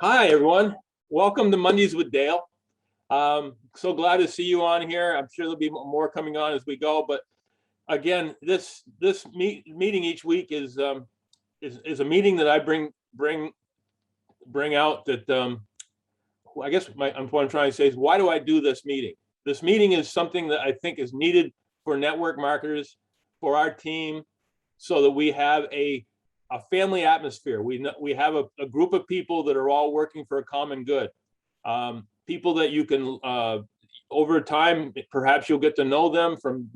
Hi, everyone. Welcome to Mondays with Dale. So glad to see you on here. I'm sure there'll be more coming on as we go. But again, this meeting each week is a meeting that I bring out that I guess what I'm trying to say is, why do I do this meeting? This meeting is something that I think is needed for network marketers, for our team, so that we have a family atmosphere. We have a group of people that are all working for a common good. People that you can over time, perhaps you'll get to know them from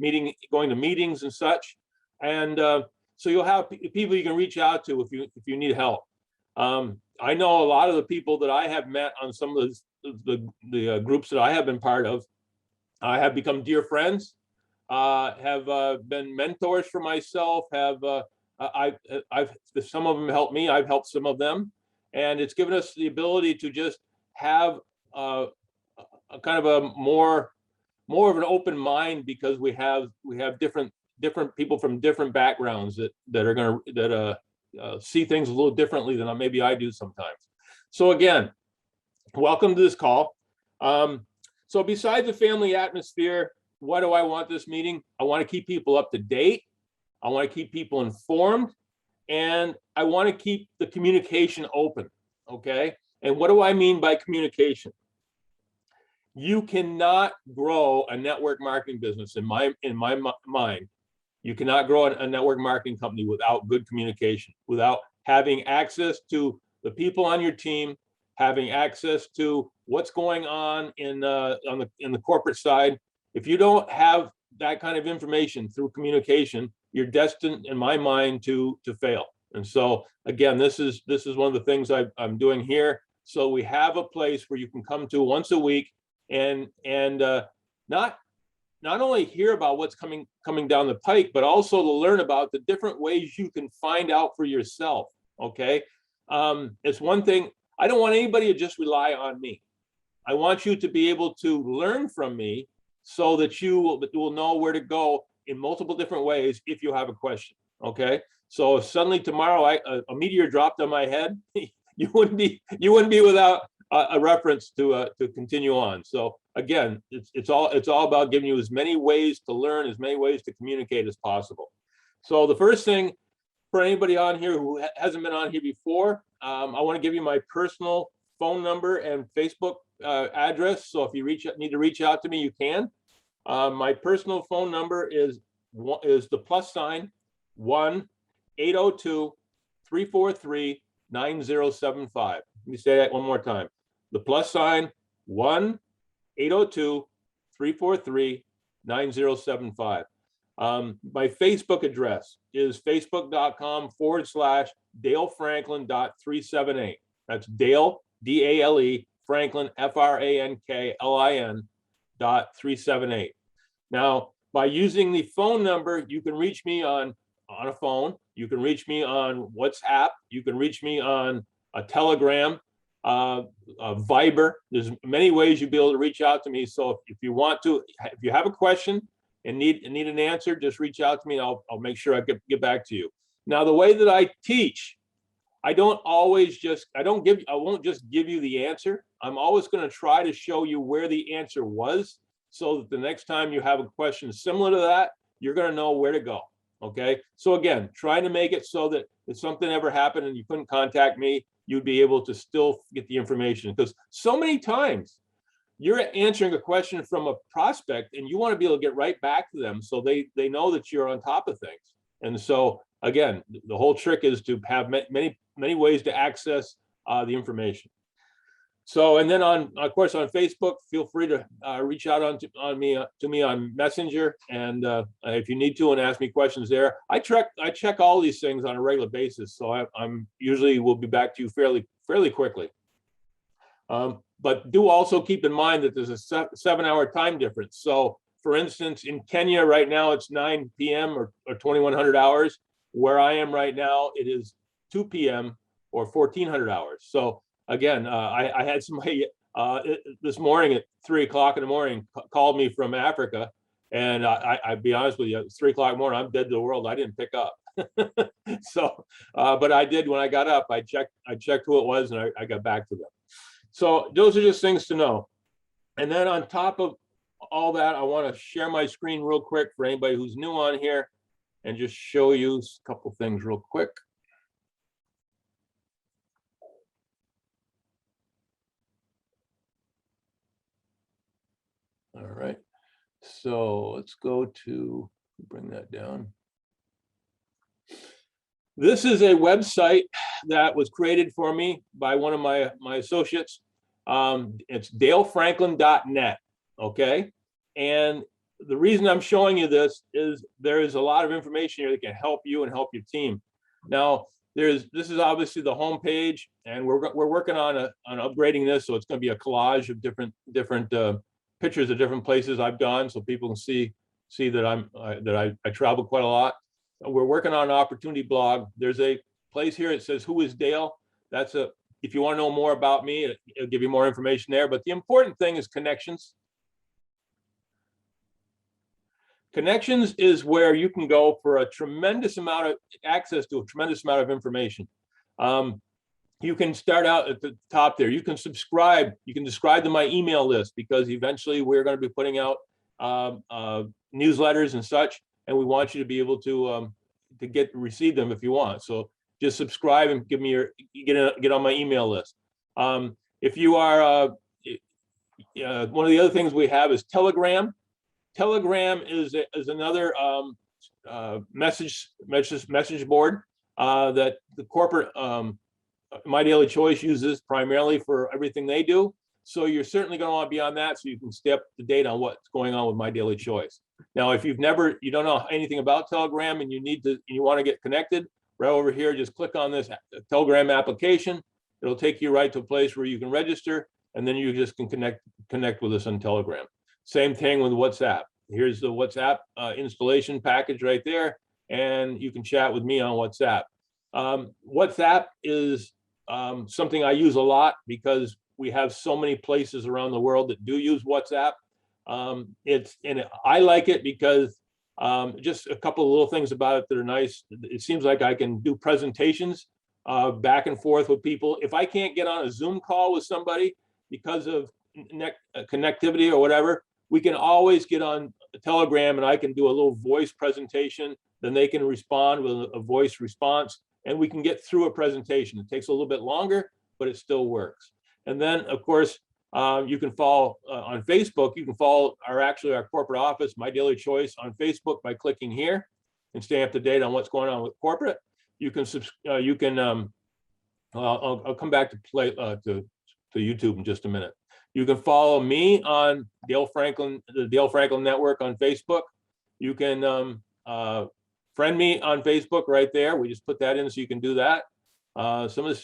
going to meetings and such, and so you'll have people you can reach out to if you need help. I know a lot of the people that I have met on some of the groups that I have been part of. I have become dear friends, have been mentors for myself. I've some of them helped me. I've helped some of them, and it's given us the ability to just have a kind of a more of an open mind, because we have different people from different backgrounds that are going to see things a little differently than maybe I do sometimes. So again, welcome to this call. So besides the family atmosphere, why do I want this meeting? I want to keep people up to date. I want to keep people informed, and I want to keep the communication open. Okay. And what do I mean by communication? You cannot grow a network marketing business in my mind. You cannot grow a network marketing company without good communication, without having access to the people on your team, having access to what's going on in the corporate side. If you don't have that kind of information through communication, you're destined, in my mind, to fail. And so again, this is one of the things I'm doing here. So we have a place where you can come to once a week and not only hear about what's coming down the pike, but also to learn about the different ways you can find out for yourself. Okay. It's one thing. I don't want anybody to just rely on me. I want you to be able to learn from me, so that you will know where to go in multiple different ways if you have a question. Okay. So if suddenly tomorrow a meteor dropped on my head, you wouldn't be without a reference to continue on. So again, it's all about giving you as many ways to learn, as many ways to communicate as possible. So the first thing, for anybody on here who hasn't been on here before, I want to give you my personal phone number and Facebook address. So if you need to reach out to me, you can. My personal phone number is the +1 802-343-9075. Let me say that one more time. The +1 802-343-9075. My Facebook address is facebook.com/DaleFranklin.378. That's Dale, D-A-L-E, Franklin, F-R-A-N-K-L-I-N .378. Now, by using the phone number, you can reach me on a phone. You can reach me on WhatsApp. You can reach me on a Telegram, a Viber. There's many ways you'll be able to reach out to me. So if you have a question and need an answer, just reach out to me. I'll make sure I get back to you. Now, the way that I teach, I won't just give you the answer. I'm always going to try to show you where the answer was, so that the next time you have a question similar to that, you're going to know where to go. Okay. So again, trying to make it so that if something ever happened and you couldn't contact me, you'd be able to still get the information. Because so many times you're answering a question from a prospect and you want to be able to get right back to them, so they know that you're on top of things. And so again, the whole trick is to have many ways to access the information. So, and then of course on Facebook, feel free to reach out to me on Messenger, and if you need to, and ask me questions there. I check all these things on a regular basis, so I'm usually will be back to you fairly quickly. But do also keep in mind that there's a 7-hour time difference. So for instance, in Kenya right now, it's 9 p.m. or 2100 hours. Where I am right now, it is 2 p.m. or 1400 hours. So again, I had somebody this morning at 3 o'clock in the morning called me from Africa, and I'd be honest with you, it's 3 o'clock in the morning, I'm dead to the world. I didn't pick up. So, but I did when I got up. I checked who it was, and I got back to them. So those are just things to know. And then on top of all that, I want to share my screen real quick for anybody who's new on here and just show you a couple things real quick. All right, so let's go to, bring that down. This is a website that was created for me by one of my associates. It's dalefranklin.net, okay? And the reason I'm showing you this is there is a lot of information here that can help you and help your team. Now, this is obviously the home page, and we're working on upgrading this, so it's going to be a collage of different pictures of different places I've gone, so people can see that I travel quite a lot. We're working on an opportunity blog. There's a place here. It says, "Who is Dale?" That's if you want to know more about me, it'll give you more information there. But the important thing is connections. Connections is where you can go for a tremendous amount of access to a tremendous amount of information. You can start out at the top there. You can subscribe. You can subscribe to my email list, because eventually we're going to be putting out newsletters and such, and we want you to be able to receive them if you want. So just subscribe and give me get on my email list. If you are one of the other things we have is Telegram. Telegram is another message board that the corporate My Daily Choice uses primarily for everything they do. So you're certainly going to want to be on that, so you can stay up to date on what's going on with My Daily Choice. Now, if you don't know anything about Telegram and you want to get connected, right over here, just click on this Telegram application. It'll take you right to a place where you can register, and then you just can connect with us on Telegram. Same thing with WhatsApp. Here's the WhatsApp installation package right there, and you can chat with me on WhatsApp. WhatsApp is something I use a lot because we have so many places around the world that do use WhatsApp. I like it because just a couple of little things about it that are nice. It seems like I can do presentations back and forth with people. If I can't get on a Zoom call with somebody because of connectivity or whatever, we can always get on Telegram, and I can do a little voice presentation. Then they can respond with a voice response, and we can get through a presentation. It takes a little bit longer, but it still works. And then, of course, you can follow on Facebook. You can follow our corporate office, My Daily Choice, on Facebook by clicking here and stay up to date on what's going on with corporate. You can I'll come back to YouTube in just a minute. You can follow me on Dale Franklin, the Dale Franklin Network on Facebook. You can friend me on Facebook right there. We just put that in so you can do that.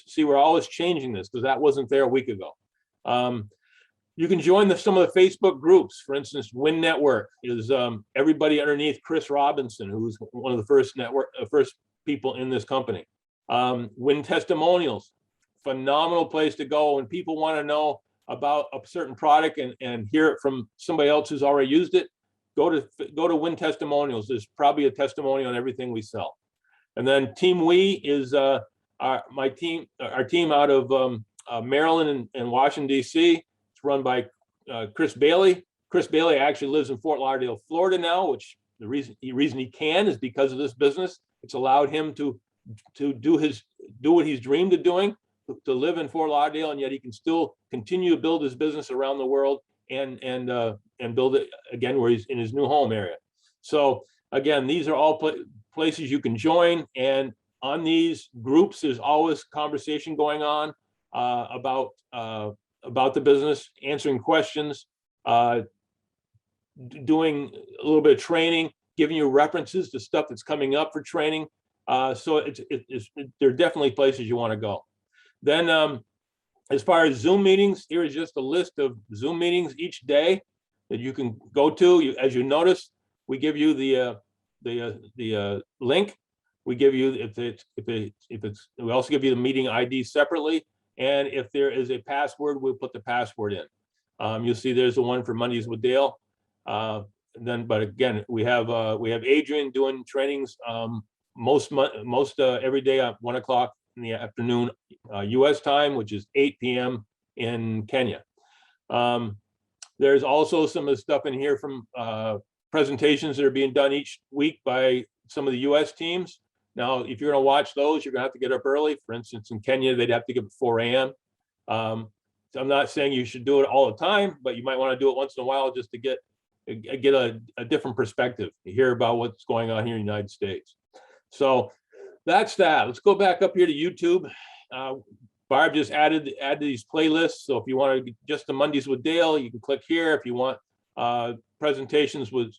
See, we're always changing this because that wasn't there a week ago. You can join some of the Facebook groups. For instance, Win Network is everybody underneath Chris Robinson, who's one of the first people in this company. Win Testimonials, phenomenal place to go when people want to know about a certain product and hear it from somebody else who's already used it. Go to Win Testimonials. There's probably a testimony on everything we sell. And then Team We is our team out of Maryland and Washington, D.C. It's run by Chris Bailey. Chris Bailey actually lives in Fort Lauderdale, Florida now, which the reason he can is because of this business. It's allowed him to do what he's dreamed of doing, to live in Fort Lauderdale, and yet he can still continue to build his business around the world and build it again where he's in his new home area. So again, these are all places you can join, and on these groups, there's always conversation going on about the business, answering questions, doing a little bit of training, giving you references to stuff that's coming up for training. So there are definitely places you want to go. Then as far as Zoom meetings, here is just a list of Zoom meetings each day that you can go to. As you notice, we give you the link. We give you we also give you the meeting ID separately, and if there is a password, we'll put the password in. You'll see there's the one for Mondays with Dale. But again, we have Adrian doing trainings most every day at 1 o'clock in the afternoon U.S. time, which is 8 p.m. in Kenya. There's also some of the stuff in here from presentations that are being done each week by some of the US teams. Now, if you're going to watch those, you're going to have to get up early. For instance, in Kenya, they'd have to get up at 4 a.m. So I'm not saying you should do it all the time, but you might want to do it once in a while just to get a different perspective, to hear about what's going on here in the United States. So that's that. Let's go back up here to YouTube. Barb just added these playlists. So if you want to just the Mondays with Dale, you can click here. If you want presentations with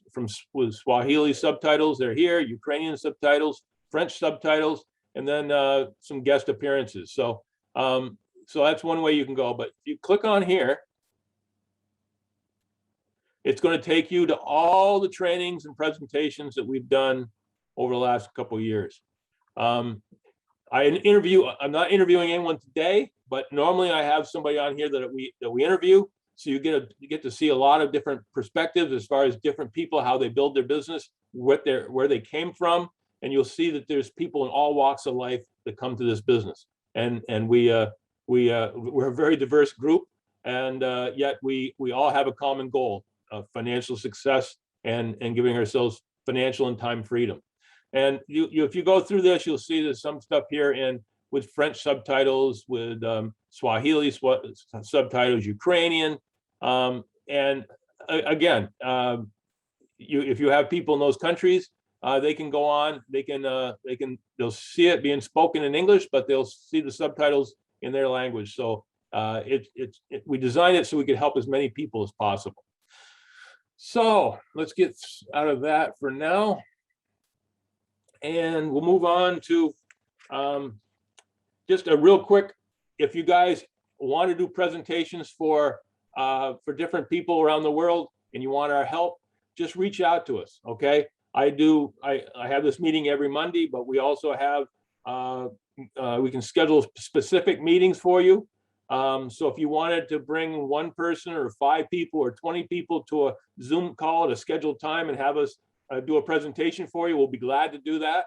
Swahili subtitles, they're here. Ukrainian subtitles, French subtitles, and then some guest appearances. So so that's one way you can go. But if you click on here, it's going to take you to all the trainings and presentations that we've done over the last couple of years. I'm not interviewing anyone today, but normally I have somebody on here that we interview. So you get to see a lot of different perspectives as far as different people, how they build their business, where they came from, and you'll see that there's people in all walks of life that come to this business. And we're a very diverse group, and yet we all have a common goal of financial success and giving ourselves financial and time freedom. And if you go through this, you'll see there's some stuff here with French subtitles, with Swahili subtitles, Ukrainian, and again, if you have people in those countries, they can go on. They'll see it being spoken in English, but they'll see the subtitles in their language. So we designed it so we could help as many people as possible. So let's get out of that for now. And we'll move on to just a real quick, if you guys want to do presentations for different people around the world and you want our help, just reach out to us, okay? I have this meeting every Monday, but we also have, we can schedule specific meetings for you. So if you wanted to bring one person or 5 people or 20 people to a Zoom call at a scheduled time and have us do a presentation for you, we'll be glad to do that.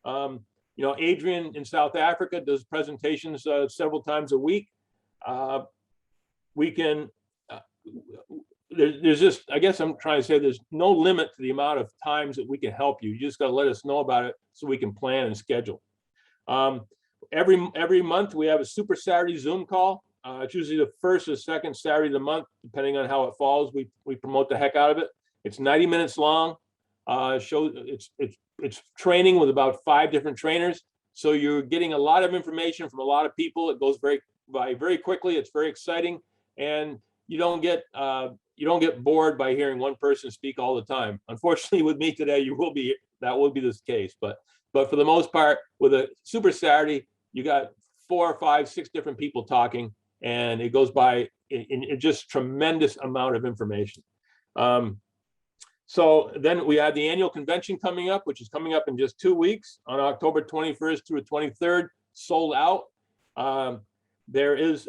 You know, Adrian in South Africa does presentations several times a week. We can, there's just, I guess I'm trying to say there's no limit to the amount of times that we can help you. You just got to let us know about it so we can plan and schedule. Every month we have a Super Saturday Zoom call. It's usually the first or second Saturday of the month, depending on how it falls. We promote the heck out of it. It's 90 minutes long. It's training with about 5 different trainers. So you're getting a lot of information from a lot of people. It goes very quickly. It's very exciting, and you don't get bored by hearing one person speak all the time. Unfortunately, with me today, that will be this case. But for the most part, with a Super Saturday, you got 4, 5, 6 different people talking, and it goes by in just tremendous amount of information. So then we have the annual convention coming up, which is coming up in just 2 weeks on October 21st through the 23rd, sold out. There is,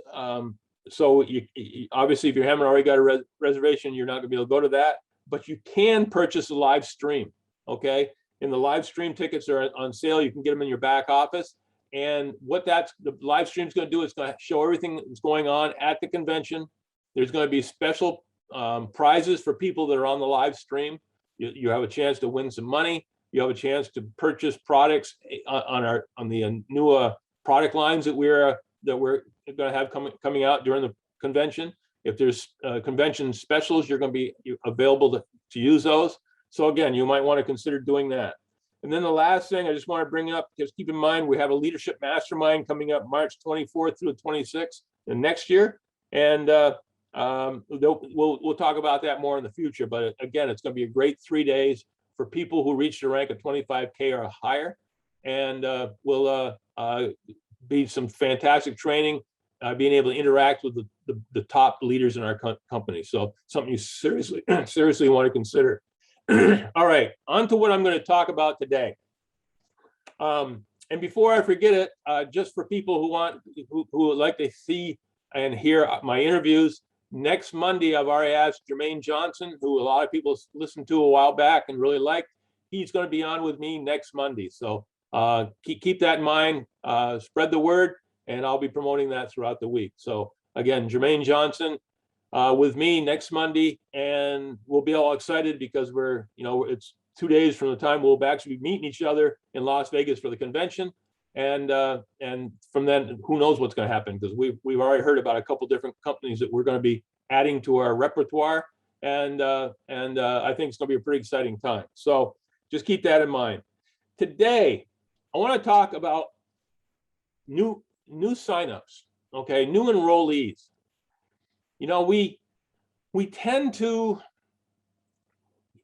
so obviously if you haven't already got a reservation, you're not gonna be able to go to that, but you can purchase a live stream, okay? And the live stream tickets are on sale. You can get them in your back office. And what the live stream is gonna do is gonna show everything that's going on at the convention. There's gonna be special prizes for people that are on the live stream. You have a chance to win some money. You have a chance to purchase products on the new product lines that we're going to have coming out during the convention. If there's convention specials, you're going to be available to use those. So again, you might want to consider doing that. And then the last thing I just want to bring up, just keep in mind, we have a leadership mastermind coming up March 24th through the 26th next year. And we'll talk about that more in the future, but again, it's going to be a great 3 days for people who reach the rank of 25K or higher, and will be some fantastic training, being able to interact with the top leaders in our company. So something you seriously want to consider. All right, on to what I'm going to talk about today. And before I forget it, just for people who would like to see and hear my interviews, next Monday, I've already asked Jermaine Johnson, who a lot of people listened to a while back and really liked. He's going to be on with me next Monday. So keep that in mind, spread the word, and I'll be promoting that throughout the week. So again, Jermaine Johnson with me next Monday, and we'll be all excited because it's 2 days from the time we'll actually be meeting each other in Las Vegas for the convention. And from then, who knows what's going to happen, because we've already heard about a couple different companies that we're going to be adding to our repertoire, and I think it's going to be a pretty exciting time. So just keep that in mind. Today, I want to talk about new signups, okay, new enrollees. We tend to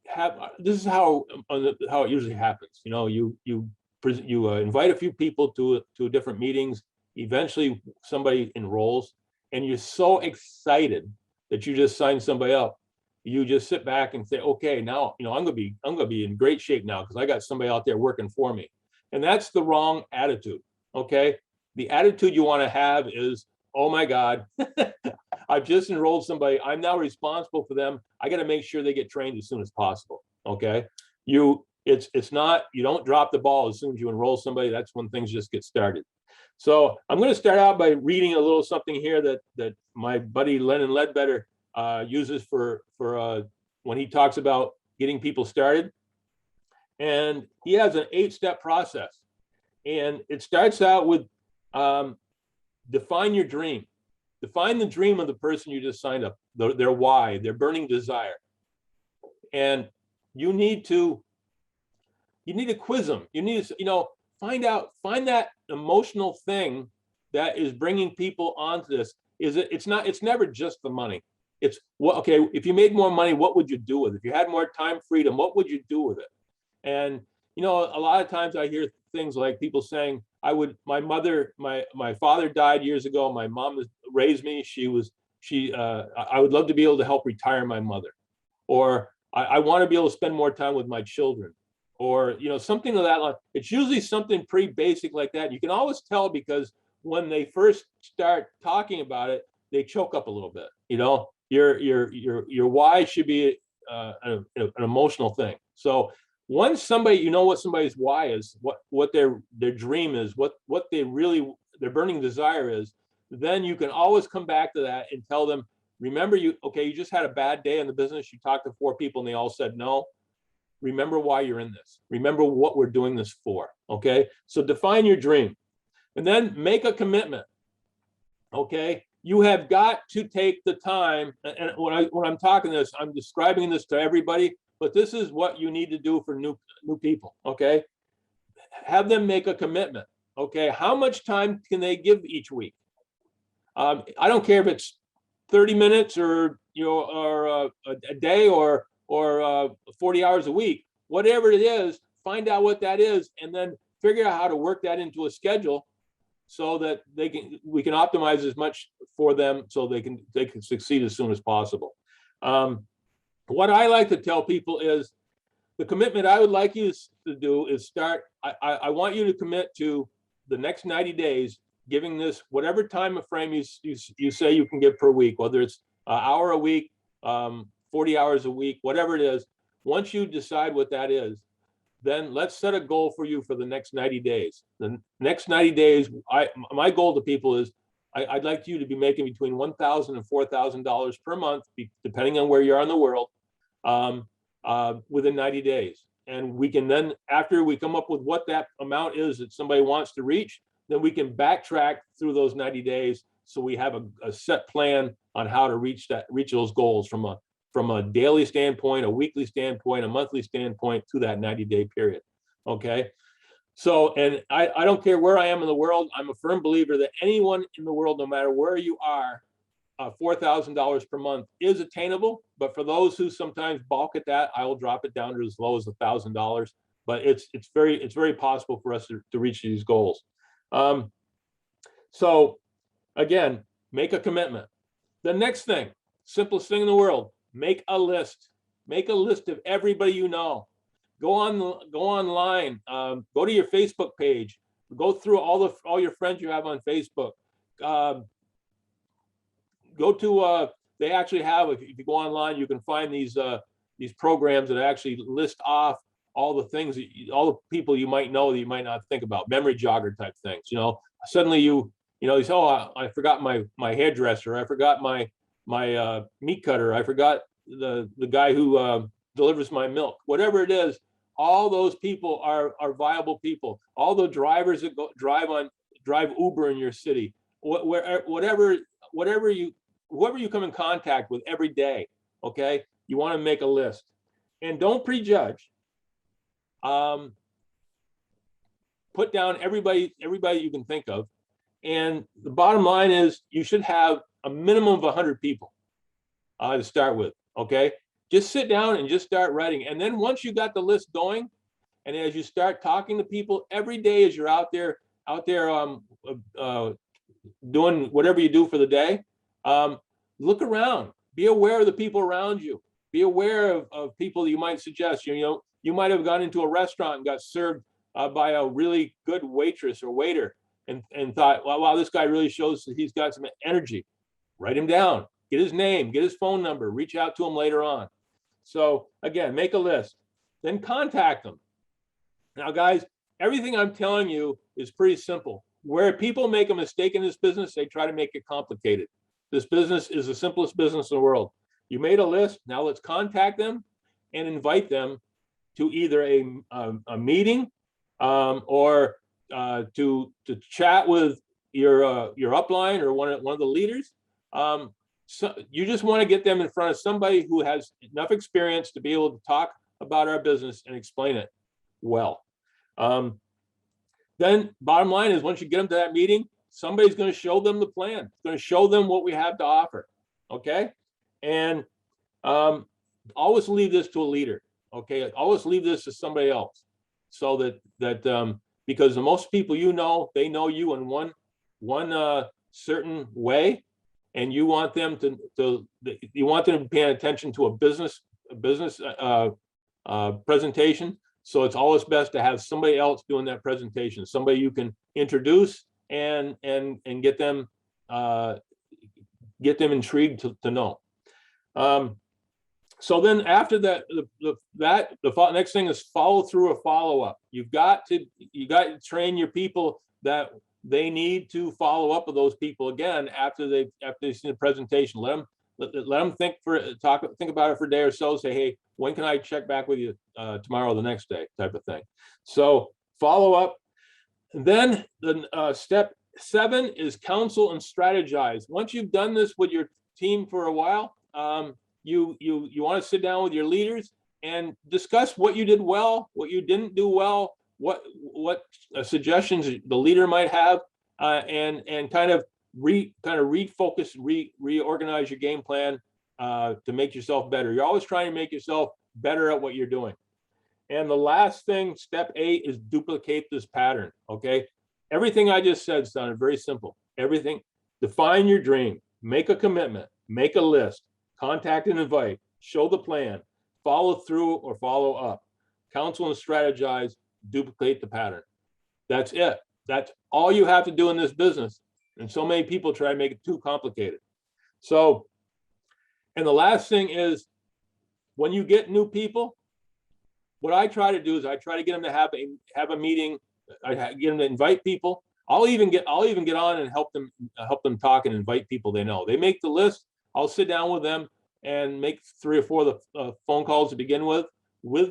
have, this is how it usually happens. You invite a few people to different meetings. Eventually, somebody enrolls, and you're so excited that you just signed somebody up. You just sit back and say, "Okay, now I'm gonna be in great shape now because I got somebody out there working for me." And that's the wrong attitude. Okay, the attitude you want to have is, "Oh my God, I've just enrolled somebody. I'm now responsible for them. I got to make sure they get trained as soon as possible." Okay, it's not, you don't drop the ball as soon as you enroll somebody. That's when things just get started. So I'm going to start out by reading a little something here that my buddy Lennon Ledbetter uses for when he talks about getting people started. And he has an 8-step process, and it starts out with define your dream. Define the dream of the person you just signed up, their why, their burning desire. And you need to quiz them. You need to, find that emotional thing that is bringing people onto this. It's never just the money. It's okay, if you made more money, what would you do with it? If you had more time freedom, what would you do with it? And, a lot of times I hear things like people saying, I would, my father died years ago. My mom raised me. I would love to be able to help retire my mother. Or I want to be able to spend more time with my children. Or, something of that line. It's usually something pretty basic like that. You can always tell because when they first start talking about it, they choke up a little bit. Your why should be an emotional thing. So once somebody, what somebody's why is, what their dream is, what their burning desire is, then you can always come back to that and tell them, remember, you just had a bad day in the business. You talked to 4 people and they all said no. Remember why you're in this. Remember what we're doing this for. Okay. So define your dream, and then make a commitment. Okay. You have got to take the time. And when I'm talking this, I'm describing this to everybody, but this is what you need to do for new people. Okay. Have them make a commitment. Okay. How much time can they give each week? I don't care if it's 30 minutes or a day or 40 hours a week, whatever it is. Find out what that is, and then figure out how to work that into a schedule so that we can optimize as much for them so they can succeed as soon as possible. What I like to tell people is the commitment I would like you to do is start. I want you to commit to the next 90 days, giving this whatever time frame you say you can give per week, whether it's an hour a week, 40 hours a week, whatever it is. Once you decide what that is, then let's set a goal for you for the next 90 days. The next 90 days, my goal to people is I'd like you to be making between $1,000 and $4,000 per month, depending on where you are in the world, within 90 days. And we can then, after we come up with what that amount is that somebody wants to reach, then we can backtrack through those 90 days. So we have a set plan on how to reach those goals from a daily standpoint, a weekly standpoint, a monthly standpoint to that 90-day period. Okay. So, and I don't care where I am in the world. I'm a firm believer that anyone in the world, no matter where you are, $4,000 per month is attainable. But for those who sometimes balk at that, I will drop it down to as low as $1,000. But it's very possible for us to reach these goals. So again, make a commitment. The next thing, simplest thing in the world, make a list. Make a list of everybody you know. Go online. Go to your Facebook page. Go through all your friends you have on Facebook. Go to they actually have, if you go online, you can find these programs that actually list off all the things, all the people you might know that you might not think about, memory jogger type things. Suddenly you You know, he's, oh, I forgot my hairdresser. I forgot my meat cutter. I forgot the guy who delivers my milk. Whatever it is, all those people are viable people. All the drivers that drive Uber in your city, whatever whoever you come in contact with every day, okay, you want to make a list, and don't prejudge. Put down everybody you can think of, and the bottom line is you should have a minimum of 100 people to start with. Okay, just sit down and just start writing, and then once you got the list going, and as you start talking to people every day as you're out there doing whatever you do for the day, look around, be aware of the people around you, be aware of people that you might suggest. You know, you might have gone into a restaurant and got served by a really good waitress or waiter, and thought, well, wow, this guy really shows that he's got some energy. Write him down, get his name, get his phone number, reach out to him later on. So again, make a list, then contact them. Now, guys, everything I'm telling you is pretty simple. Where people make a mistake in this business, they try to make it complicated. This business is the simplest business in the world. You made a list, now let's contact them and invite them to either a meeting or to chat with your upline or one of the leaders. So you just want to get them in front of somebody who has enough experience to be able to talk about our business and explain it well. Then bottom line is, once you get them to that meeting, somebody's going to show them the plan. It's going to show them what we have to offer. Okay. And always leave this to a leader. Okay. Always leave this to somebody else, so that because the most people, you know, they know you in one certain way, and you want them to be paying attention to a business presentation. So it's always best to have somebody else doing that presentation, somebody you can introduce and get them intrigued to know. So then after that, the next thing is follow through or follow up. You got to train your people that they need to follow up with those people again after they've seen the presentation. Let them think about it for a day or so. Say, hey, when can I check back with you tomorrow or the next day, type of thing. So follow up. And then the step 7 is counsel and strategize. Once you've done this with your team for a while, you want to sit down with your leaders and discuss what you did well, what you didn't do well, what suggestions the leader might have, and kind of refocus, reorganize your game plan to make yourself better. You're always trying to make yourself better at what you're doing. And the last thing, step 8, is duplicate this pattern. Okay, everything I just said sounded very simple. Everything: define your dream, make a commitment, make a list, contact and invite, show the plan, follow through or follow up, counsel and strategize, duplicate the pattern. That's it. That's all you have to do in this business. And so many people try to make it too complicated. So, and the last thing is, when you get new people, what I try to do is I try to get them to have a meeting. I get them to invite people. I'll even get on and help them talk and invite people they know. They make the list. I'll sit down with them and make 3 or 4 of the phone calls to begin with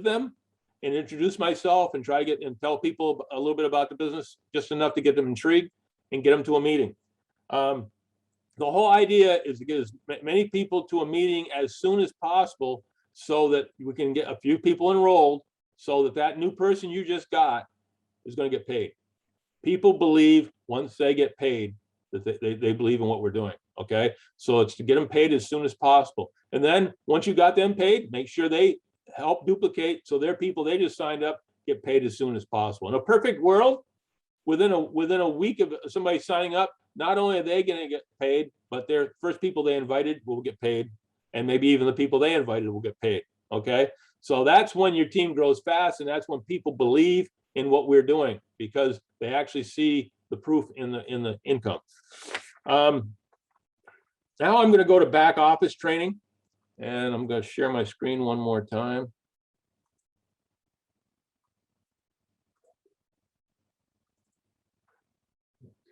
them, and introduce myself and try to tell people a little bit about the business, just enough to get them intrigued and get them to a meeting. The whole idea is to get as many people to a meeting as soon as possible, so that we can get a few people enrolled, so that new person you just got is going to get paid. People believe once they get paid that they believe in what we're doing. Okay, so it's to get them paid as soon as possible. And then once you got them paid, make sure they help duplicate, so their people they just signed up get paid as soon as possible. In a perfect world, within a week of somebody signing up, not only are they going to get paid, but their first people they invited will get paid, and maybe even the people they invited will get paid. Okay, so that's when your team grows fast, and that's when people believe in what we're doing, because they actually see the proof in the income. Now I'm going to go to back office training, and I'm going to share my screen one more time.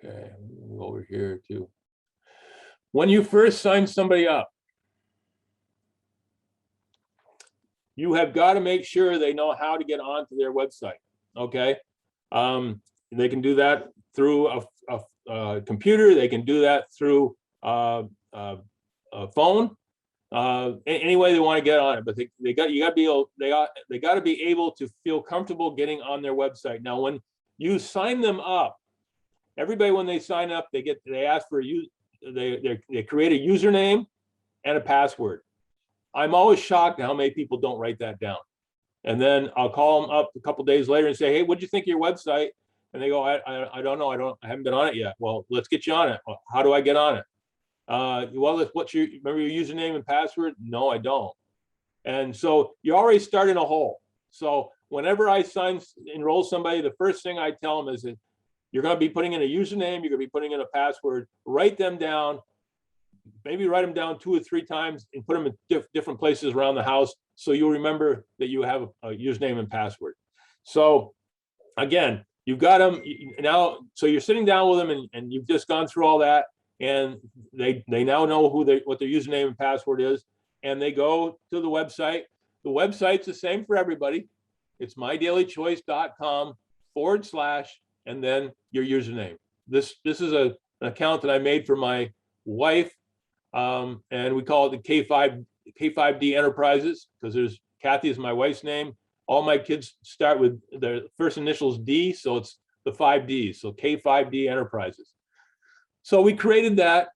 Okay, go over here too. When you first sign somebody up, you have got to make sure they know how to get onto their website. Okay. They can do that through a computer. They can do that through a phone. Any way they want to get on it, but you got to be able, they got to be able to feel comfortable getting on their website. Now, when you sign them up, everybody, when they sign up, they ask for they create a username and a password. I'm always shocked at how many people don't write that down. And then I'll call them up a couple days later and say, hey, what'd you think of your website? And they go, I don't know. I haven't been on it yet. Well, let's get you on it. Well, how do I get on it? Well, remember your username and password? No, I don't. And so you already start in a hole. So whenever I enroll somebody, the first thing I tell them is that you're going to be putting in a username, you're going to be putting in a password, write them down, maybe write them down 2 or 3 times and put them in different places around the house so you'll remember that you have a username and password. So again, you've got them now, so you're sitting down with them and you've just gone through all that, and they now know what their username and password is, and they go to the website. The website's the same for everybody. It's mydailychoice.com / and then your username. This is an account that I made for my wife, and we call it the K5D Enterprises because there's Kathy is my wife's name. All my kids start with their first initials D, so it's the 5 Ds, so K5D Enterprises. So we created that,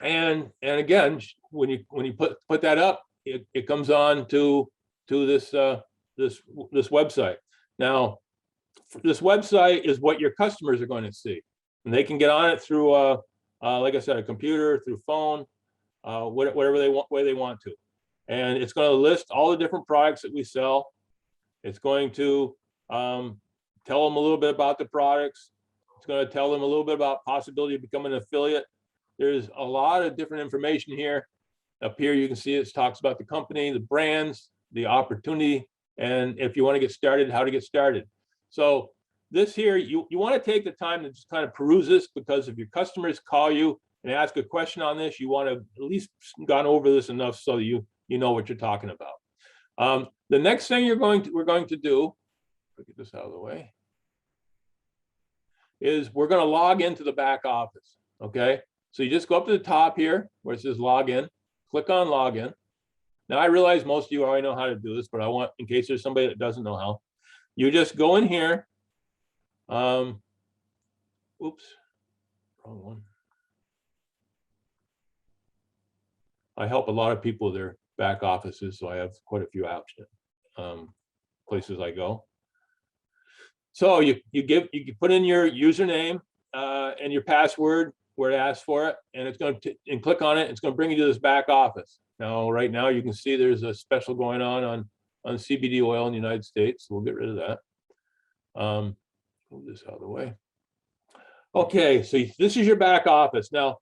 and again, when you put that up, it comes on to this website. Now, this website is what your customers are going to see, and they can get on it through, like I said, a computer, through phone, whatever way they want to, and it's going to list all the different products that we sell. It's going to tell them a little bit about the products. It's going to tell them a little bit about possibility of becoming an affiliate. There's a lot of different information here. Up here, you can see it talks about the company, the brands, the opportunity, and if you want to get started, how to get started. So this here, you want to take the time to just kind of peruse this, because if your customers call you and ask a question on this, you want to at least gone over this enough so you know what you're talking about. The next thing we're going to do, get this out of the way, is we're going to log into the back office. Okay, so you just go up to the top here where it says login, click on login. Now I realize most of you already know how to do this, but I want, in case there's somebody that doesn't know how, you just go in here. Oops, wrong one. I help a lot of people with their back offices, so I have quite a few options, places I go. So you put in your username and your password where it asks for it, and it's going to click on it. It's going to bring you to this back office. Now, right now, you can see there's a special going on CBD oil in the United States. So we'll get rid of that. Move this out of the way. Okay, so this is your back office. Now,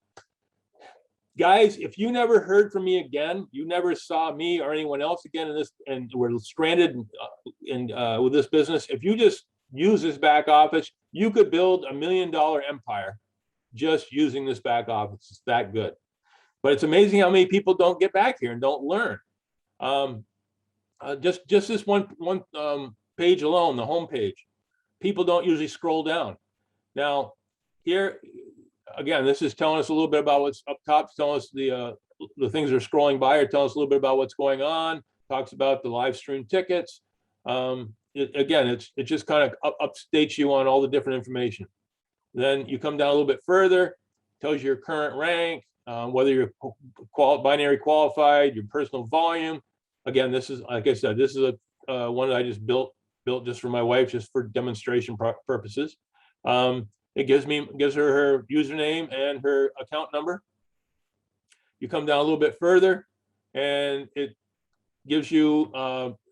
guys, if you never heard from me again, you never saw me or anyone else again in this, and we're stranded with this business, if you just use this back office, you could build $1 million empire just using this back office. It's that good. But it's amazing how many people don't get back here and don't learn. Just this one page alone, the home page, people don't usually scroll down. Now, here again, this is telling us a little bit about what's up top. It's telling us the things that are scrolling by, or telling us a little bit about what's going on. Talks about the live stream tickets. Again, it just kind of updates you on all the different information. Then you come down a little bit further, tells you your current rank, whether you're binary qualified, your personal volume. Again, this is, like I said, this is a one that I just built just for my wife, just for demonstration purposes. It gives her username and her account number. You come down a little bit further, and it gives you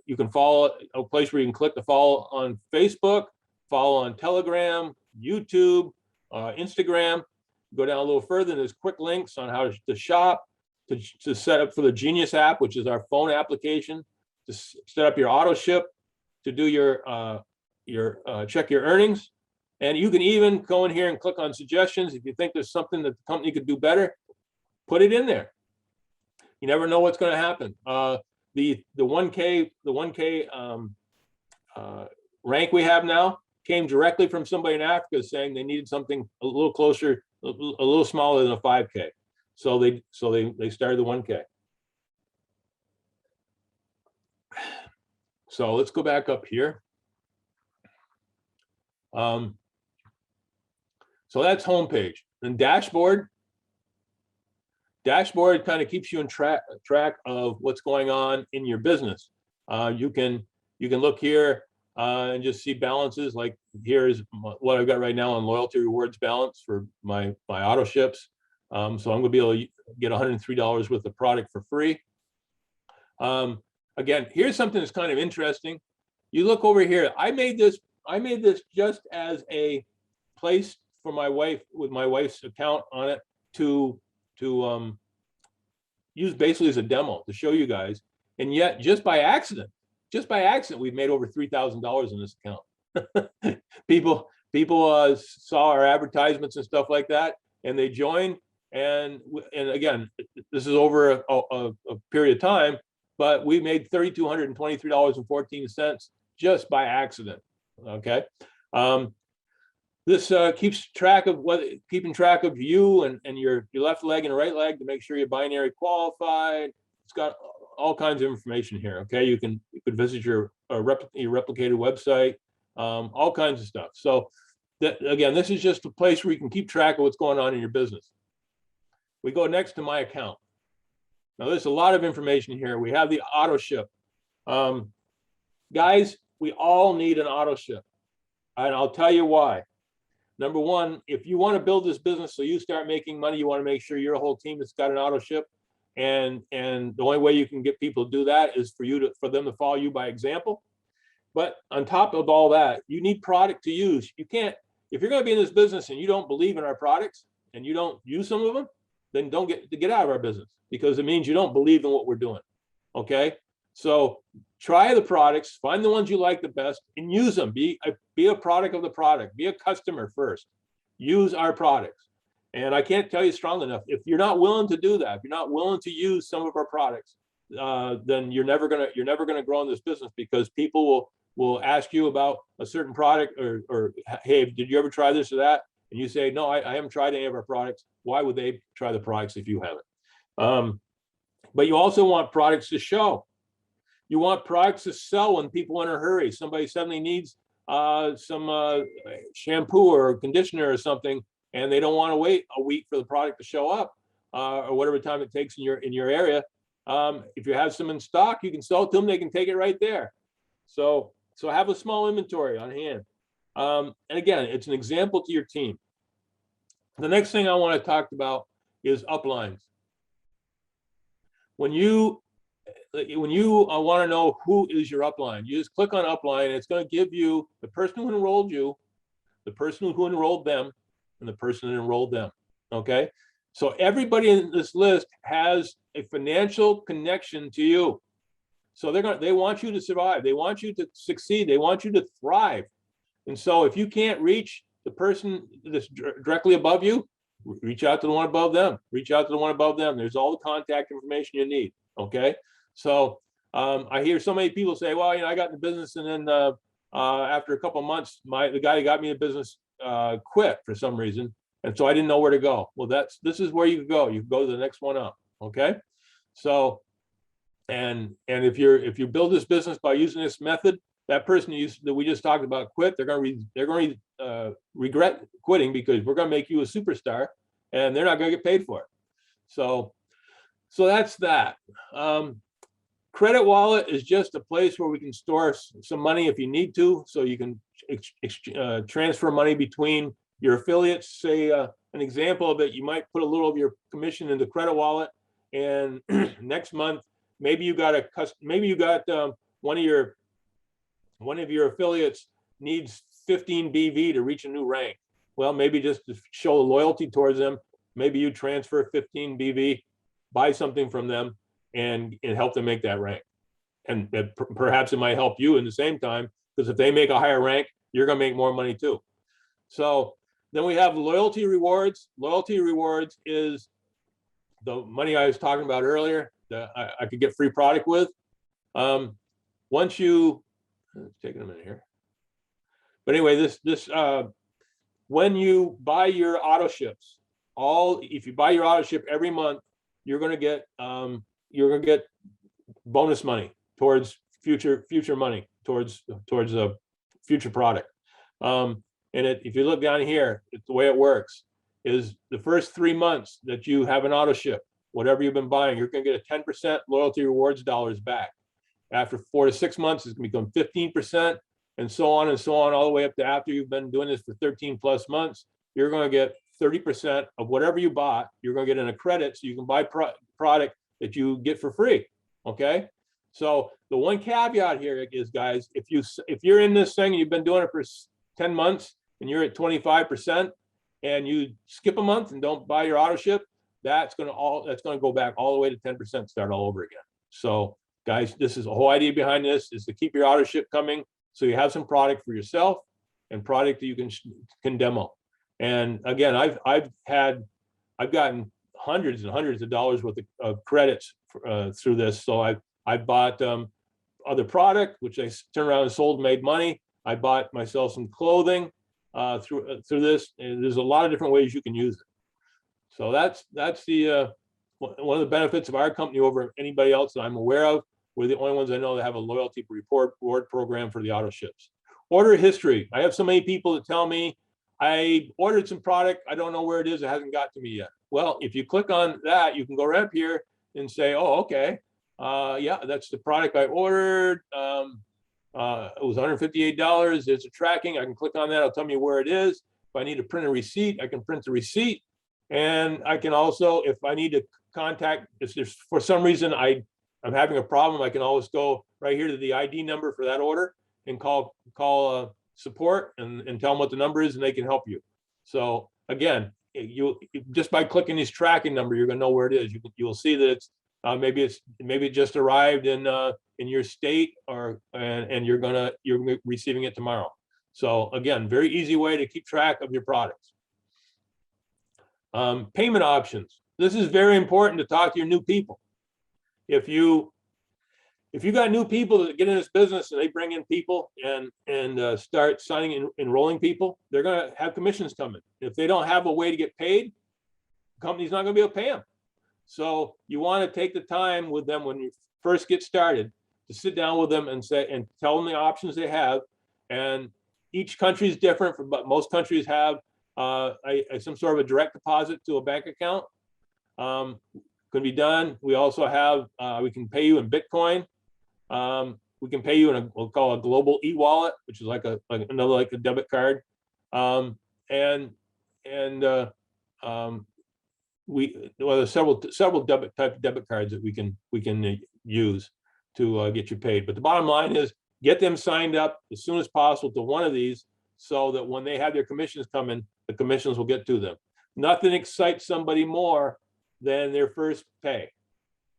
you can follow a place where you can click to follow on Facebook, follow on Telegram, YouTube, Instagram. Go down a little further, and there's quick links on how to shop, to set up for the Genius app, which is our phone application, to set up your auto ship, to do your check your earnings, And you can even go in here and click on suggestions. If you think there's something that the company could do better, put it in there. You never know what's going to happen. The 1K rank we have now came directly from somebody in Africa saying they needed something a little closer, a little smaller than a 5K. So they started the 1K. So let's go back up here. So that's homepage. And dashboard kind of keeps you in track of what's going on in your business. You can look here and just see balances. Like here is what I've got right now on loyalty rewards balance for my auto ships. So I'm going to be able to get $103 worth of product for free. Again, here's something that's kind of interesting. You look over here. I made this just as a place for my wife, with my wife's account on it, to use basically as a demo to show you guys. And yet, just by accident, we've made over $3,000 in this account. people saw our advertisements and stuff like that, and they joined. And again, this is over a period of time, but we made $3,223.14 just by accident. Okay. This keeps track of keeping track of you and your left leg and right leg to make sure you're binary qualified. It's got all kinds of information here. Okay, you could visit your replicated website, all kinds of stuff. So again, this is just a place where you can keep track of what's going on in your business. We go next to my account. Now there's a lot of information here. We have the auto ship. Guys, we all need an auto ship, and I'll tell you why. Number one, if you want to build this business so you start making money, you want to make sure your whole team has got an auto ship. And the only way you can get people to do that is for them to follow you by example. But on top of all that, you need product to use. You can't, if you're going to be in this business and you don't believe in our products and you don't use some of them, then don't get out of our business, because it means you don't believe in what we're doing. Okay. So try the products, find the ones you like the best, and use them. Be a product of the product. Be a customer first. Use our products. And I can't tell you strong enough, if you're not willing to do that, if you're not willing to use some of our products, then you're never gonna grow in this business, because people will ask you about a certain product, or hey, did you ever try this or that? And you say, no, I haven't tried any of our products. Why would they try the products if you haven't? But you also want products to show. You want products to sell when people are in a hurry. Somebody suddenly needs some shampoo or conditioner or something, and they don't want to wait a week for the product to show up, or whatever time it takes in your area. If you have some in stock, you can sell it to them. They can take it right there. So have a small inventory on hand. And again, it's an example to your team. The next thing I want to talk about is uplines. When you want to know who is your upline, you just click on upline, and it's going to give you the person who enrolled you, the person who enrolled them, and the person that enrolled them. Okay, so everybody in this list has a financial connection to you. So they want you to survive. They want you to succeed. They want you to thrive. And so if you can't reach the person that's directly above you, reach out to the one above them. Reach out to the one above them. There's all the contact information you need. Okay. So I hear so many people say, well, I got in the business, and then after a couple of months, the guy who got me in business quit for some reason. And so I didn't know where to go. Well, this is where you can go. You can go to the next one up. Okay. So, and if you build this business by using this method, that person that we just talked about quit, they're going to regret quitting, because we're going to make you a superstar, and they're not going to get paid for it. So that's that. Credit wallet is just a place where we can store some money if you need to, so you can transfer money between your affiliates. Say an example of it, you might put a little of your commission into credit wallet, and next month maybe you got one of your affiliates needs 15 BV to reach a new rank. Well, maybe just to show loyalty towards them, maybe you transfer 15 BV, buy something from them, and help them make that rank. And perhaps it might help you in the same time, because if they make a higher rank, you're going to make more money too. So then we have loyalty rewards. Loyalty rewards is the money I was talking about earlier that I could get free product with. Once you, it's taking a minute here. But anyway, when you buy your auto ships, if you buy your auto ship every month, you're going to get bonus money towards future money towards a future product. If you look down here, the way it works is the first 3 months that you have an auto ship, whatever you've been buying, you're going to get a 10% loyalty rewards dollars back. After 4 to 6 months, it's going to become 15%, and so on, all the way up to after you've been doing this for 13 plus months, you're going to get 30% of whatever you bought. You're going to get in a credit so you can buy product that you get for free. Okay. So the one caveat here is, guys, if you're in this thing and you've been doing it for 10 months and you're at 25% and you skip a month and don't buy your auto ship, that's going to go back all the way to 10%, start all over again. So guys, this is the whole idea behind this, is to keep your auto ship coming so you have some product for yourself and product that you can demo. And again, I've gotten hundreds and hundreds of dollars worth of credits through this. So I bought other product, which I turned around and sold and made money. I bought myself some clothing through this. And there's a lot of different ways you can use it. So that's the one of the benefits of our company over anybody else that I'm aware of. We're the only ones I know that have a loyalty reward program for the auto ships. Order history. I have so many people that tell me, I ordered some product, I don't know where it is, it hasn't got to me yet. Well, if you click on that, you can go right up here and say, oh, okay, yeah, that's the product I ordered. It was $158. There's a tracking. I can click on that. It'll tell me where it is. If I need to print a receipt, I can print the receipt. And I can also, if I need to contact, if there's for some reason I'm having a problem, I can always go right here to the ID number for that order and call support and tell them what the number is, and they can help you. So again, you just by clicking this tracking number, you're going to know where it is. You'll see that it's maybe it just arrived in your state, and you're receiving it tomorrow. So again, very easy way to keep track of your products. Payment options. This is very important to talk to your new people. If you got new people that get in this business and they bring in people and start signing and enrolling people, they're going to have commissions coming. If they don't have a way to get paid, the company's not going to be able to pay them. So you want to take the time with them when you first get started to sit down with them and tell them the options they have. And each country is different, but most countries have some sort of a direct deposit to a bank account. Can be done. We also have, we can pay you in Bitcoin. We can pay you in we'll call a global e-wallet, which is like a debit card. There's several debit cards that we can use to get you paid. But the bottom line is get them signed up as soon as possible to one of these, so that when they have their commissions coming, the commissions will get to them. Nothing excites somebody more than their first pay.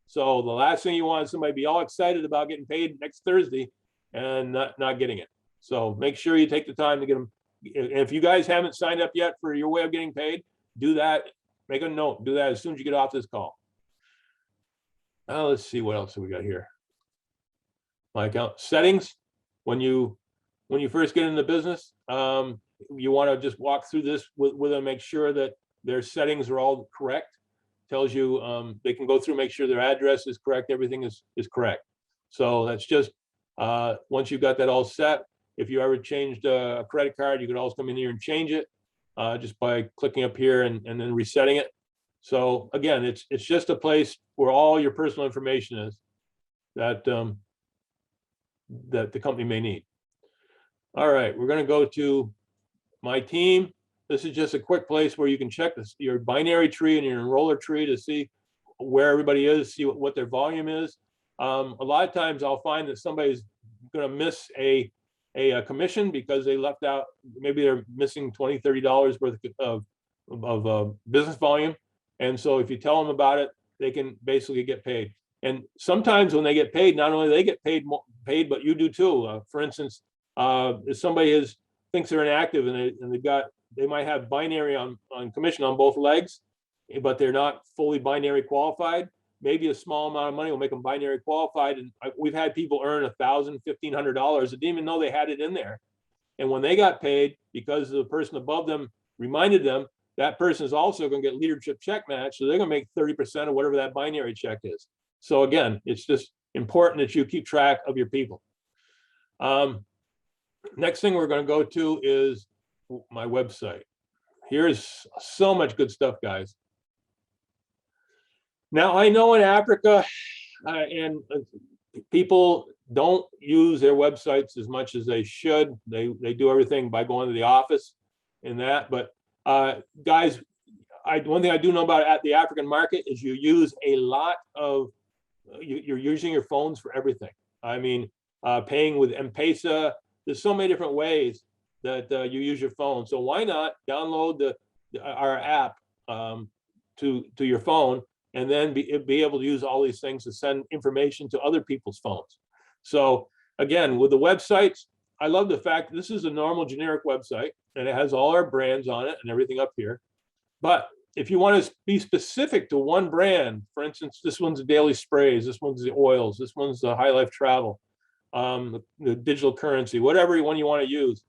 So the last thing you want is somebody to be all excited about getting paid next Thursday and not getting it. So make sure you take the time to get them. And if you guys haven't signed up yet for your way of getting paid, do that. Make a note. Do that as soon as you get off this call. Now let's see what else we got here. My account settings. When you first get into the business, you want to just walk through this with them, make sure that their settings are all correct. Tells you they can go through, make sure their address is correct, everything is correct. So that's just once you've got that all set. If you ever changed a credit card, you could always come in here and change it just by clicking up here and then resetting it. So again, it's just a place where all your personal information is that that the company may need. All right, we're going to go to my team. This is just a quick place where you can check your binary tree and your enroller tree to see where everybody is, see what their volume is. A lot of times I'll find that somebody's going to miss a commission because they left out, maybe they're missing $20, $30 worth of business volume. And so if you tell them about it, they can basically get paid. And sometimes when they get paid, not only they get paid, but you do too. For instance, if somebody thinks they're inactive and they've got they might have binary on commission on both legs, but they're not fully binary qualified. Maybe a small amount of money will make them binary qualified. And we've had people earn $1,000, $1,500 that didn't even know they had it in there. And when they got paid, because the person above them reminded them, that person is also going to get leadership check match. So they're going to make 30% of whatever that binary check is. So again, it's just important that you keep track of your people. Next thing we're going to go to is my website. Here's so much good stuff, guys. Now, I know in Africa, and people don't use their websites as much as they should. They do everything by going to the office and that. But guys, one thing I do know about at the African market is you use a lot of, you're using your phones for everything. I mean, paying with M-Pesa. There's so many different ways that you use your phone. So why not download our app to your phone, and then be able to use all these things to send information to other people's phones. So again, with the websites, I love the fact that this is a normal generic website and it has all our brands on it and everything up here. But if you want to be specific to one brand, for instance, this one's the Daily Sprays, this one's the oils, this one's the High Life Travel, the digital currency, whatever one you want to use,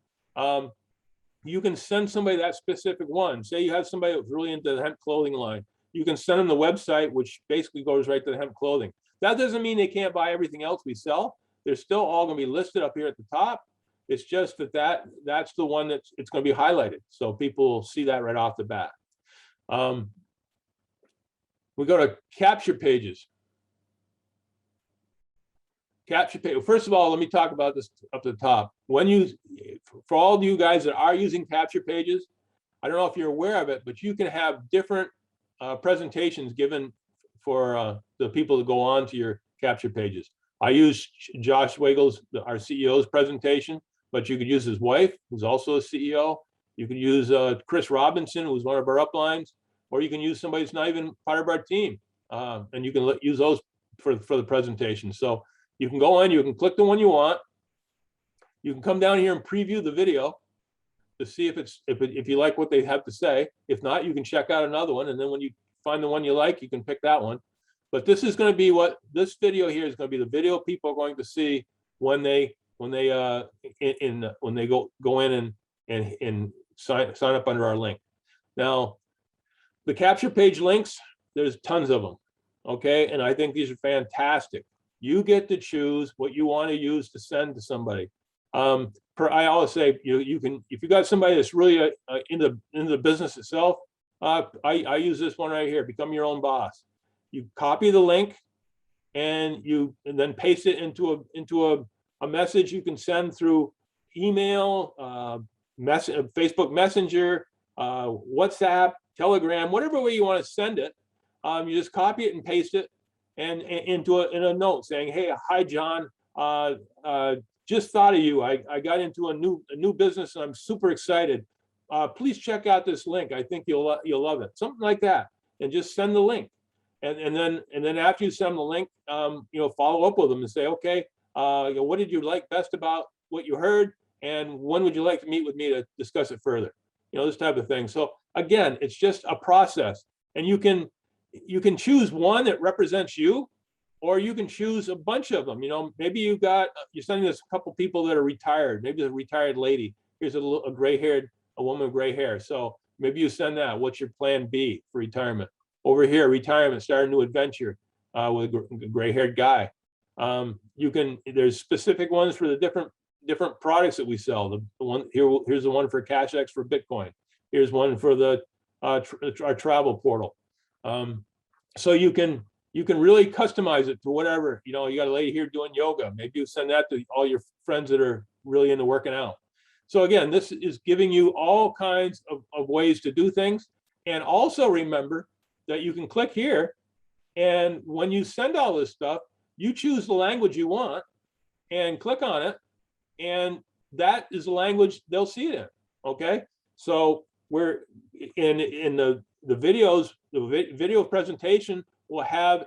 you can send somebody that specific one. Say you have somebody that's really into the hemp clothing line. You can send them the website, which basically goes right to the hemp clothing. That doesn't mean they can't buy everything else we sell. They're still all going to be listed up here at the top. It's just that's the one that's it's going to be highlighted, so people will see that right off the bat. We go to capture pages. Capture page. First of all, let me talk about this up to the top. For all of you guys that are using capture pages, I don't know if you're aware of it, but you can have different presentations given for the people that go on to your capture pages. I use Josh Weigel's, our CEO's presentation, but you could use his wife, who's also a CEO. You can use Chris Robinson, who's one of our uplines, or you can use somebody that's not even part of our team, and you can use those for the presentation. So you can go in, you can click the one you want. You can come down here and preview the video to see if you like what they have to say. If not, you can check out another one, and then when you find the one you like, you can pick that one. But this is going to be this video here is going to be the video people are going to see when they go in and sign up under our link. Now, the capture page links, there's tons of them, okay? And I think these are fantastic. You get to choose what you want to use to send to somebody. I always say you can, if you got somebody that's really in the business itself. I use this one right here. Become your own boss. You copy the link, and then paste it into a message you can send through email, Facebook Messenger, WhatsApp, Telegram, whatever way you want to send it. You just copy it and paste it, and into a note saying, "Hey, hi John. Just thought of you. I got into a new business and I'm super excited. Please check out this link. I think you'll love it." Something like that, and just send the link. And then after you send them the link, follow up with them and say, okay, what did you like best about what you heard, and when would you like to meet with me to discuss it further? This type of thing. So again, it's just a process, and you can choose one that represents you, or you can choose a bunch of them. Maybe you're sending this a couple people that are retired. Maybe a retired lady. Here's a woman with gray hair. So maybe you send that. What's your plan B for retirement? Over here, retirement, start a new adventure with a gray-haired guy. There's specific ones for the different products that we sell. The one here's the one for CashX for Bitcoin. Here's one for our travel portal. So you can really customize it to whatever. You got a lady here doing yoga. Maybe you send that to all your friends that are really into working out. So again, this is giving you all kinds of ways to do things. And also remember that you can click here, and when you send all this stuff, you choose the language you want and click on it, and that is the language they'll see it in. Okay, so we're in the videos. The video presentation will have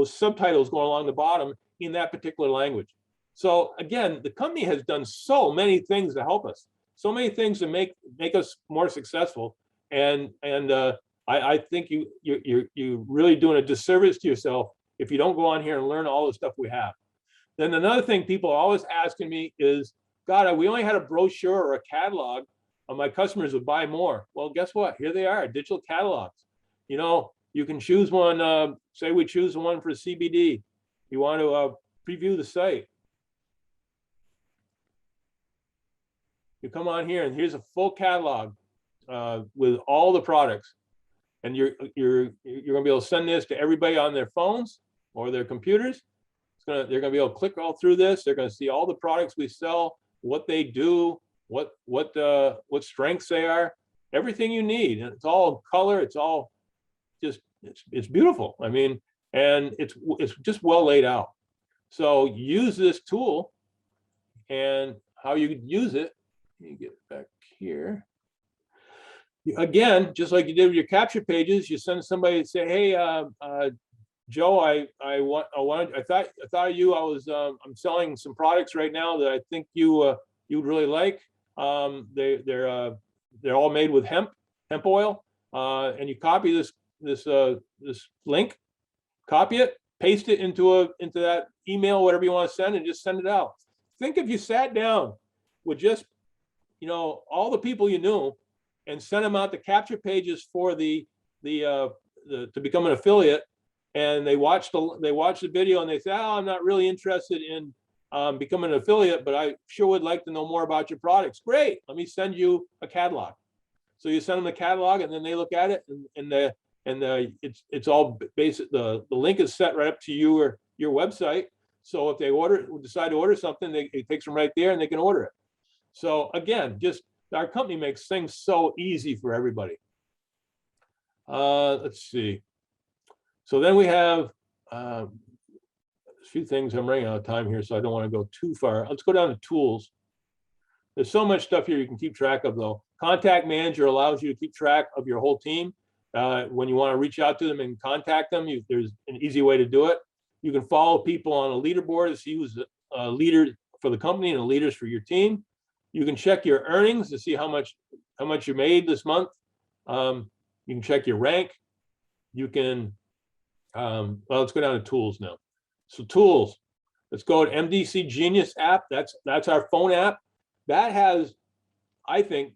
subtitles going along the bottom in that particular language. So again, the company has done so many things to help us. so many things to make us more successful. And I think you're really doing a disservice to yourself if you don't go on here and learn all the stuff we have. Then another thing people are always asking me is, God, we only had a brochure or a catalog, and my customers would buy more. Well, guess what? Here they are, digital catalogs. You know, you can choose one. Say we choose one for CBD. You want to preview the site. You come on here, and here's a full catalog with all the products, and you're going to be able to send this to everybody on their phones or their computers. They're going to be able to click all through this. They're going to see all the products we sell, what they do, what strengths they are, everything you need. And it's all color. It's all just it's beautiful. I mean, and it's just well laid out. So use this tool, and how you use it. Let me get back here. Again, just like you did with your capture pages, you send somebody and say, "Hey, Joe, I thought of you. I'm selling some products right now that I think you'd really like. They're all made with hemp oil, and you copy this link, copy it, paste it into that email, whatever you want to send, and just send it out. Think if you sat down with just all the people you knew and sent them out the capture pages for to become an affiliate. And they watch the video and they say, "Oh, I'm not really interested in becoming an affiliate, but I sure would like to know more about your products." Great, let me send you a catalog. So you send them the catalog, and then they look at it, and it's all basic. The link is set right up to you or your website. So if they decide to order something, it takes them right there, and they can order it. So again, just our company makes things so easy for everybody. Let's see. So then we have a few things. I'm running out of time here, so I don't want to go too far. Let's go down to tools. There's so much stuff here you can keep track of, though. Contact Manager allows you to keep track of your whole team. When you want to reach out to them and contact them, there's an easy way to do it. You can follow people on a leaderboard to see who's a leader for the company and the leaders for your team. You can check your earnings to see how much you made this month. You can check your rank. You can well, let's go down to tools now. So tools, let's go to MDC Genius app. That's our phone app. That has, I think,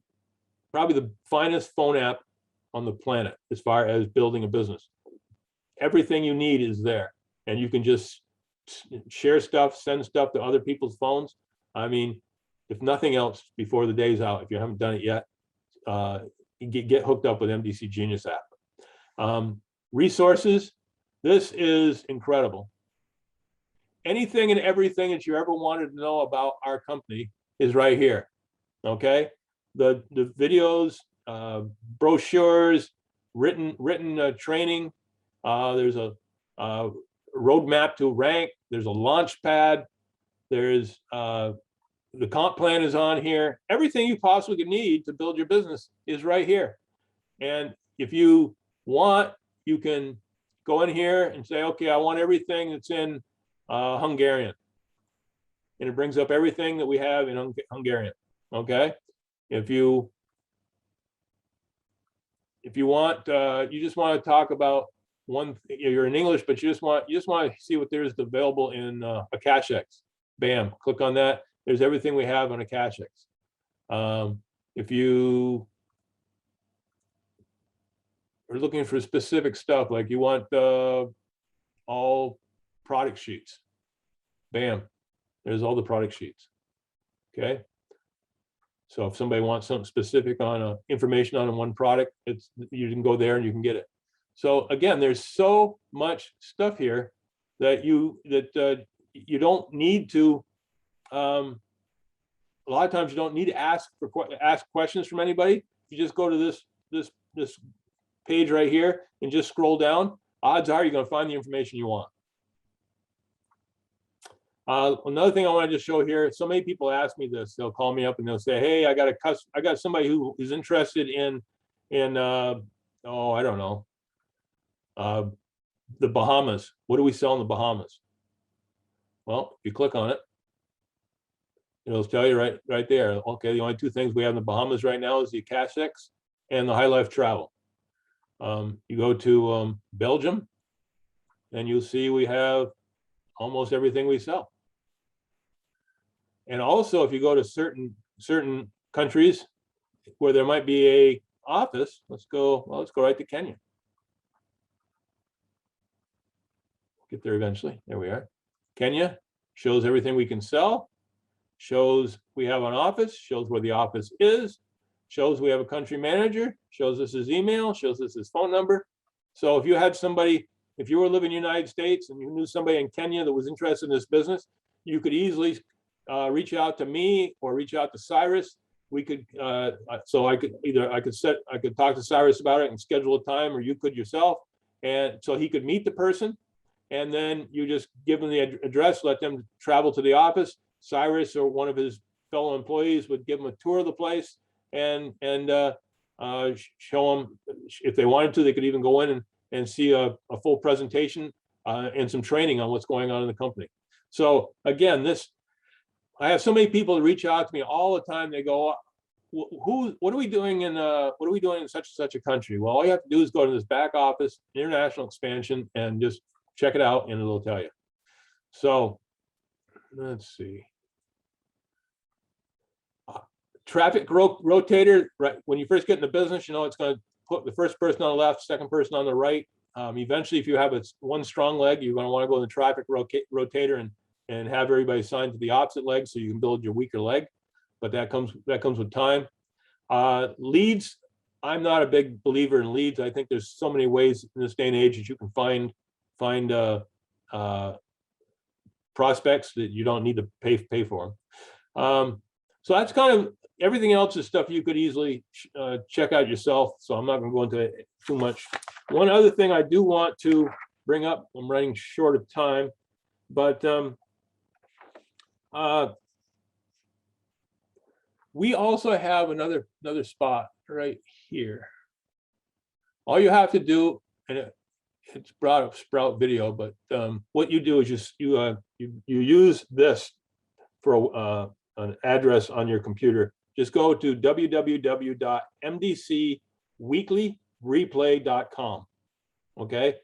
probably the finest phone app on the planet as far as building a business. Everything you need is there, and you can just share stuff, send stuff to other people's phones. I mean, if nothing else, before the day's out, if you haven't done it yet, get hooked up with MDC Genius app. Resources. This is incredible. Anything and everything that you ever wanted to know about our company is right here. Okay, the videos, brochures, written training. There's a roadmap to rank. There's a launch pad. There's the comp plan is on here. Everything you possibly could need to build your business is right here. And if you want, you can go in here and say, okay, I want everything that's in Hungarian. And it brings up everything that we have in Hungarian. Okay. If you want, you just want to talk about you're in English, but you just want to see what there is available in Akashex. Bam, click on that. There's everything we have on Akashex. If you are looking for specific stuff, like you want all product sheets, bam, there's all the product sheets. Okay. So if somebody wants something specific on information on one product, you can go there and you can get it. So again, there's so much stuff here that you don't need to. A lot of times you don't need to ask questions from anybody. You just go to this page right here and just scroll down. Odds are you're going to find the information you want. Another thing I want to just show here, so many people ask me this. They'll call me up and they'll say, "Hey, I got somebody who is interested in oh, I don't know, the Bahamas. What do we sell in the Bahamas?" Well, if you click on it, It'll tell you right there. Okay, the only two things we have in the Bahamas right now is the Cash-X and the High Life Travel. You go to Belgium, and you'll see we have almost everything we sell. And also, if you go to certain countries where there might be a office, let's go right to Kenya. Get there eventually. There we are. Kenya shows everything we can sell, shows we have an office, shows where the office is, shows we have a country manager, shows us his email, shows us his phone number. So if you had somebody, if you were living in the United States and you knew somebody in Kenya that was interested in this business, you could easily reach out to me or reach out to Cyrus. We could, so I could talk to Cyrus about it and schedule a time, or you could yourself. And so he could meet the person, and then you just give them the address, let them travel to the office. Cyrus or one of his fellow employees would give them a tour of the place and show them, if they wanted to, they could even go in and see a full presentation and some training on what's going on in the company. So again, I have so many people that reach out to me all the time. They go, what are we doing in such and such a country? Well, all you have to do is go to this back office, international expansion, and just check it out, and it'll tell you. So let's see. Traffic rotator, right? When you first get in the business, you know it's going to put the first person on the left, second person on the right. Eventually, if you have one strong leg, you're going to want to go in the traffic rotator and have everybody sign to the opposite leg so you can build your weaker leg. But that comes with time. Leads, I'm not a big believer in leads. I think there's so many ways in this day and age that you can find prospects that you don't need to pay for them. So that's kind of everything else is stuff you could easily check out yourself. So I'm not going to go into it too much. One other thing I do want to bring up, I'm running short of time, but we also have another spot right here. All you have to do, and it's brought up Sprout Video, but what you do is you use this for an address on your computer. Just go to www.mdcweeklyreplay.com. Okay,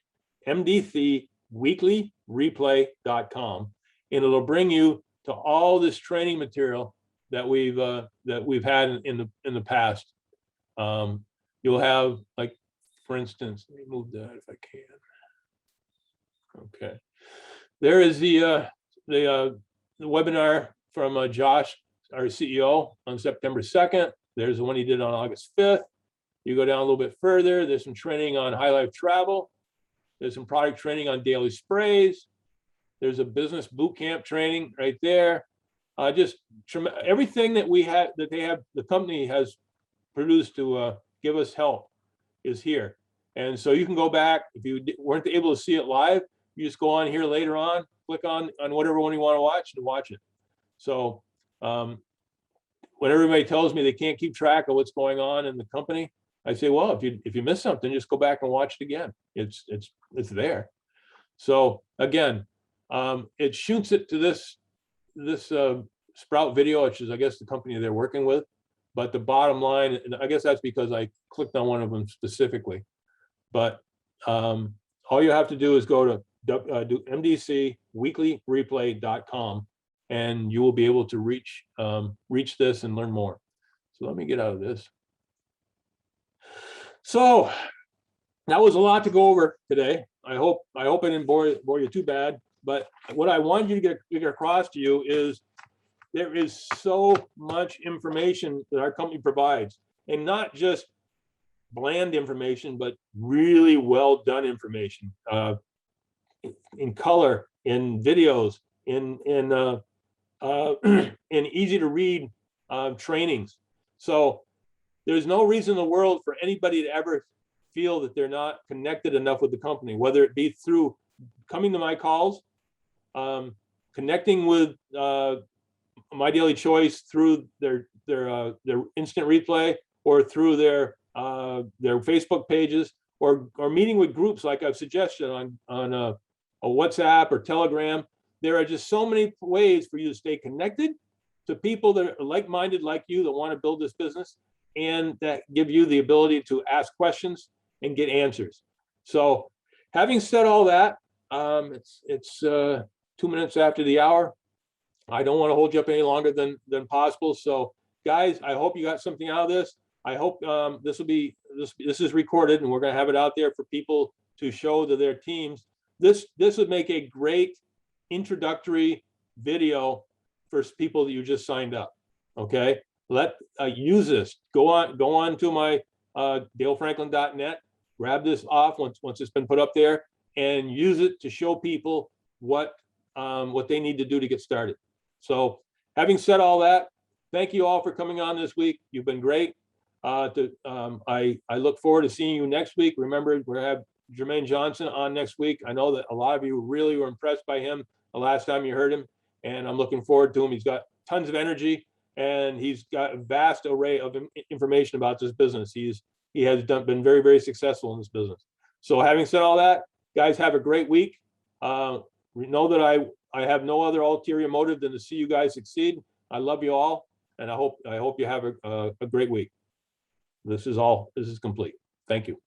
mdcweeklyreplay.com, and it'll bring you to all this training material that we've had in the past. You'll have, like, for instance, let me move that if I can. Okay, there is the webinar from Josh, our CEO, on September 2nd. There's the one he did on August 5th. You go down a little bit further, there's some training on High Life Travel. There's some product training on daily sprays. There's a business boot camp training right there. Just everything that the company has produced to give us help is here. And so you can go back, if you weren't able to see it live, you just go on here later on, click on whatever one you want to watch and watch it. So when everybody tells me they can't keep track of what's going on in the company, I say, well, if you miss something, just go back and watch it again. It's there. So again, it shoots it to this Sprout Video, which is, I guess, the company they're working with. But the bottom line, and I guess that's because I clicked on one of them specifically. But all you have to do is go to mdcweeklyreplay.com, and you will be able to reach this and learn more. So let me get out of this. So that was a lot to go over today. I hope I didn't bore you too bad. But what I wanted you to get across to you is there is so much information that our company provides, and not just bland information, but really well done information in color, in videos, in easy to read trainings. So there's no reason in the world for anybody to ever feel that they're not connected enough with the company, whether it be through coming to my calls, connecting with My Daily Choice through their instant replay, or through their Facebook pages, or meeting with groups like I've suggested on a WhatsApp or Telegram. There are just so many ways for you to stay connected to people that are like-minded like you that want to build this business and that give you the ability to ask questions and get answers. So having said all that, it's 2 minutes after the hour. I don't want to hold you up any longer than possible. So guys, I hope you got something out of this. I hope this is recorded and we're going to have it out there for people to show to their teams. This would make a great introductory video for people that you just signed up. Okay, use this. Go on to my dalefranklin.net. Grab this off once it's been put up there and use it to show people what they need to do to get started. So having said all that, thank you all for coming on this week. You've been great. I look forward to seeing you next week. Remember, we're gonna have Jermaine Johnson on next week. I know that a lot of you really were impressed by him the last time you heard him, and I'm looking forward to him. He's got tons of energy and he's got a vast array of information about this business. He has been very, very successful in this business. So having said all that, guys, have a great week. Know that I have no other ulterior motive than to see you guys succeed. I love you all, and I hope you have a great week. This is complete. Thank you.